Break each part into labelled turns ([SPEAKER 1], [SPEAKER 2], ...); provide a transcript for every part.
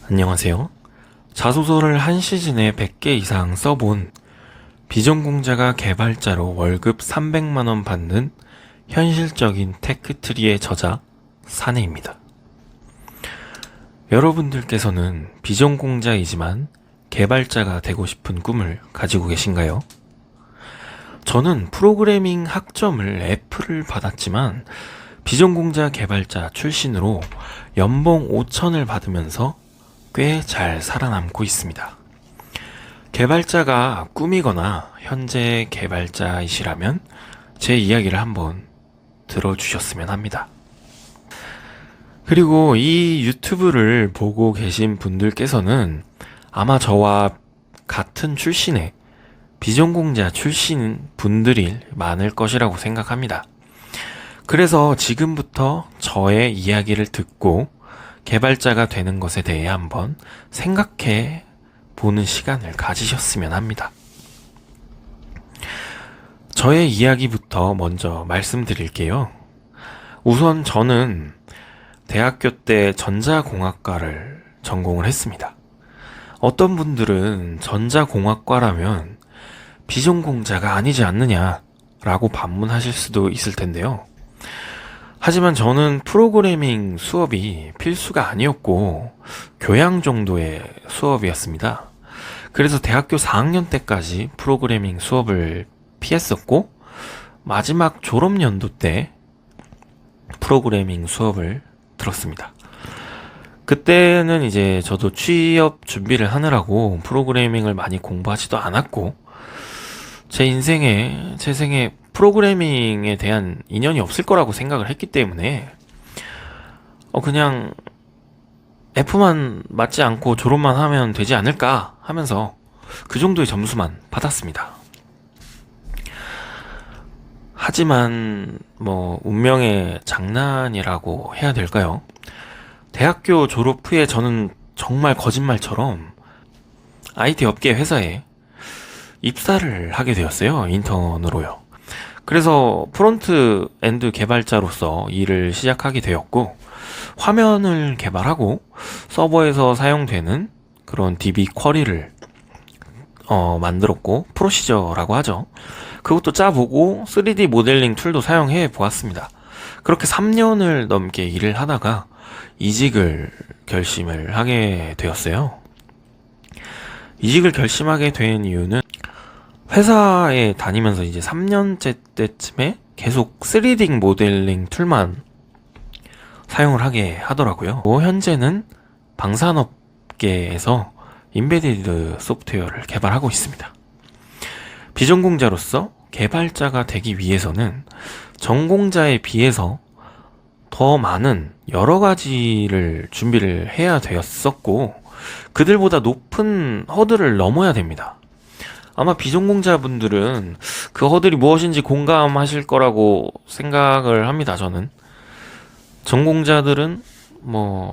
[SPEAKER 1] 안녕하세요. 자소서를 한 시즌에 100개 이상 써본 비전공자가 개발자로 월급 300만원 받는 현실적인 테크트리의 저자 사내입니다. 여러분들께서는 비전공자이지만 개발자가 되고 싶은 꿈을 가지고 계신가요? 저는 프로그래밍 학점을 F를 받았지만 비전공자 개발자 출신으로 연봉 5천을 받으면서 꽤 잘 살아남고 있습니다. 개발자가 꿈이거나 현재 개발자이시라면 제 이야기를 한번 들어주셨으면 합니다. 그리고 이 유튜브를 보고 계신 분들께서는 아마 저와 같은 출신의 비전공자 출신 분들이 많을 것이라고 생각합니다. 그래서 지금부터 저의 이야기를 듣고 개발자가 되는 것에 대해 한번 생각해 보는 시간을 가지셨으면 합니다. 저의 이야기부터 먼저 말씀드릴게요. 우선 저는 대학교 때 전자공학과를 전공을 했습니다. 어떤 분들은 전자공학과라면 비전공자가 아니지 않느냐라고 반문하실 수도 있을 텐데요. 하지만 저는 프로그래밍 수업이 필수가 아니었고 교양 정도의 수업이었습니다. 그래서 대학교 4학년 때까지 프로그래밍 수업을 피했었고 마지막 졸업연도 때 프로그래밍 수업을 들었습니다. 그때는 이제 저도 취업 준비를 하느라고 프로그래밍을 많이 공부하지도 않았고 제 생에 프로그래밍에 대한 인연이 없을 거라고 생각을 했기 때문에 그냥 F만 맞지 않고 졸업만 하면 되지 않을까 하면서 그 정도의 점수만 받았습니다. 하지만 운명의 장난이라고 해야 될까요? 대학교 졸업 후에 저는 정말 거짓말처럼 IT 업계 회사에 입사를 하게 되었어요. 인턴으로요. 그래서 프론트 엔드 개발자로서 일을 시작하게 되었고 화면을 개발하고 서버에서 사용되는 그런 DB 쿼리를 만들었고 프로시저라고 하죠. 그것도 짜보고 3D 모델링 툴도 사용해 보았습니다. 그렇게 3년을 넘게 일을 하다가 이직을 결심을 하게 되었어요. 이직을 결심하게 된 이유는 회사에 다니면서 이제 3년째 때쯤에 계속 3D 모델링 툴만 사용을 하게 하더라고요. 현재는 방산업계에서 인베디드 소프트웨어를 개발하고 있습니다. 비전공자로서 개발자가 되기 위해서는 전공자에 비해서 더 많은 여러 가지를 준비를 해야 되었었고 그들보다 높은 허들을 넘어야 됩니다. 아마 비전공자분들은 그 허들이 무엇인지 공감하실 거라고 생각을 합니다. 저는 전공자들은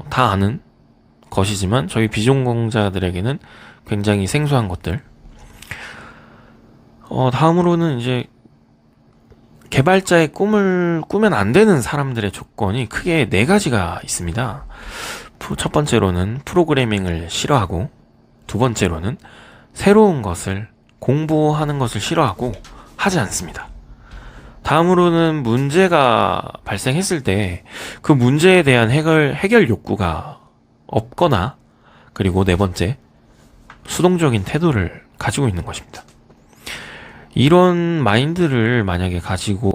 [SPEAKER 1] 다 아는 것이지만 저희 비전공자들에게는 굉장히 생소한 것들. 다음으로는 이제 개발자의 꿈을 꾸면 안 되는 사람들의 조건이 크게 4가지가 있습니다. 첫 번째로는 프로그래밍을 싫어하고, 두 번째로는 새로운 것을 공부하는 것을 싫어하고 하지 않습니다. 다음으로는 문제가 발생했을 때 그 문제에 대한 해결 욕구가 없거나, 그리고 네 번째, 수동적인 태도를 가지고 있는 것입니다. 이런 마인드를 만약에 가지고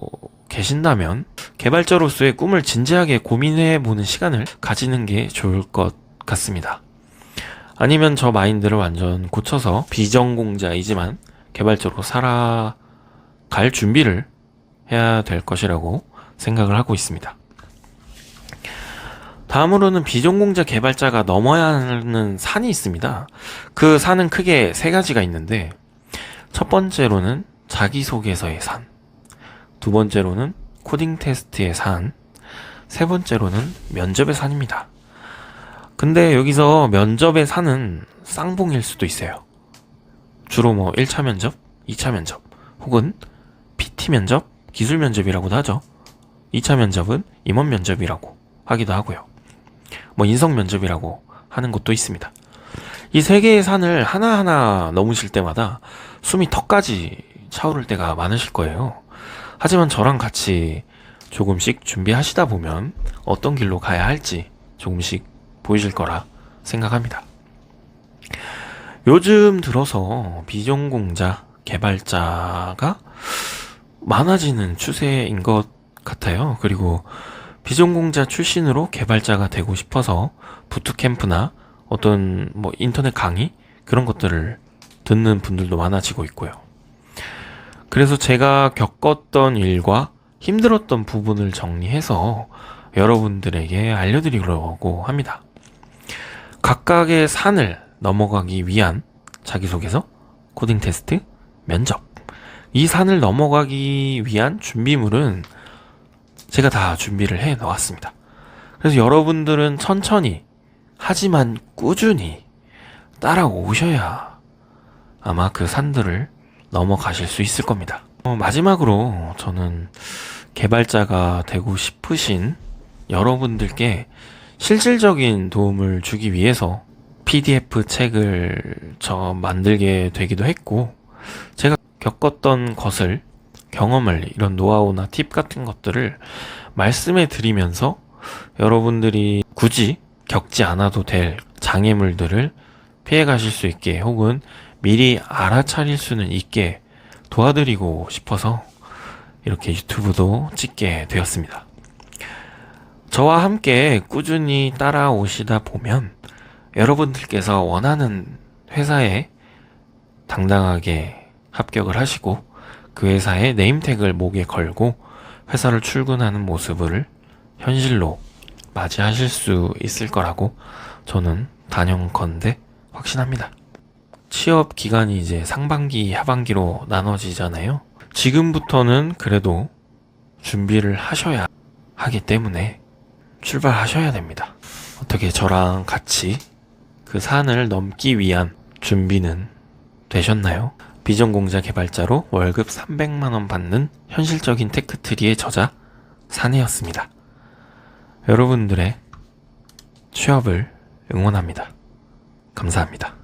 [SPEAKER 1] 계신다면 개발자로서의 꿈을 진지하게 고민해보는 시간을 가지는 게 좋을 것 같습니다. 아니면 저 마인드를 완전 고쳐서 비전공자이지만 개발자로 살아갈 준비를 해야 될 것이라고 생각을 하고 있습니다. 다음으로는 비전공자 개발자가 넘어야 하는 산이 있습니다. 그 산은 크게 3가지가 있는데 첫 번째로는 자기소개서의 산, 두 번째로는 코딩 테스트의 산, 세 번째로는 면접의 산입니다. 근데 여기서 면접의 산은 쌍봉일 수도 있어요. 주로 1차 면접, 2차 면접, 혹은 PT 면접, 기술 면접이라고도 하죠. 2차 면접은 임원 면접이라고 하기도 하고요. 인성 면접이라고 하는 곳도 있습니다. 이 세 개의 산을 하나하나 넘으실 때마다 숨이 턱까지 차오를 때가 많으실 거예요. 하지만 저랑 같이 조금씩 준비하시다 보면 어떤 길로 가야 할지 조금씩 보이실 거라 생각합니다. 요즘 들어서 비전공자 개발자가 많아지는 추세인 것 같아요. 그리고 비전공자 출신으로 개발자가 되고 싶어서 부트캠프나 어떤 인터넷 강의 그런 것들을 듣는 분들도 많아지고 있고요. 그래서 제가 겪었던 일과 힘들었던 부분을 정리해서 여러분들에게 알려드리려고 합니다. 각각의 산을 넘어가기 위한 자기소개서, 코딩 테스트, 면접. 이 산을 넘어가기 위한 준비물은 제가 다 준비를 해 놓았습니다. 그래서 여러분들은 천천히 하지만 꾸준히 따라오셔야 아마 그 산들을 넘어가실 수 있을 겁니다. 마지막으로 저는 개발자가 되고 싶으신 여러분들께 실질적인 도움을 주기 위해서 PDF 책을 만들게 되기도 했고, 제가 겪었던 것을, 경험을, 이런 노하우나 팁 같은 것들을 말씀해 드리면서 여러분들이 굳이 겪지 않아도 될 장애물들을 피해 가실 수 있게, 혹은 미리 알아차릴 수는 있게 도와드리고 싶어서 이렇게 유튜브도 찍게 되었습니다. 저와 함께 꾸준히 따라오시다 보면 여러분들께서 원하는 회사에 당당하게 합격을 하시고 그 회사의 네임택을 목에 걸고 회사를 출근하는 모습을 현실로 맞이하실 수 있을 거라고 저는 단연컨대 확신합니다. 취업 기간이 이제 상반기, 하반기로 나눠지잖아요. 지금부터는 그래도 준비를 하셔야 하기 때문에 출발하셔야 됩니다. 어떻게 저랑 같이 그 산을 넘기 위한 준비는 되셨나요? 비전공자 개발자로 월급 300만원 받는 현실적인 테크트리의 저자 사내였습니다. 여러분들의 취업을 응원합니다. 감사합니다.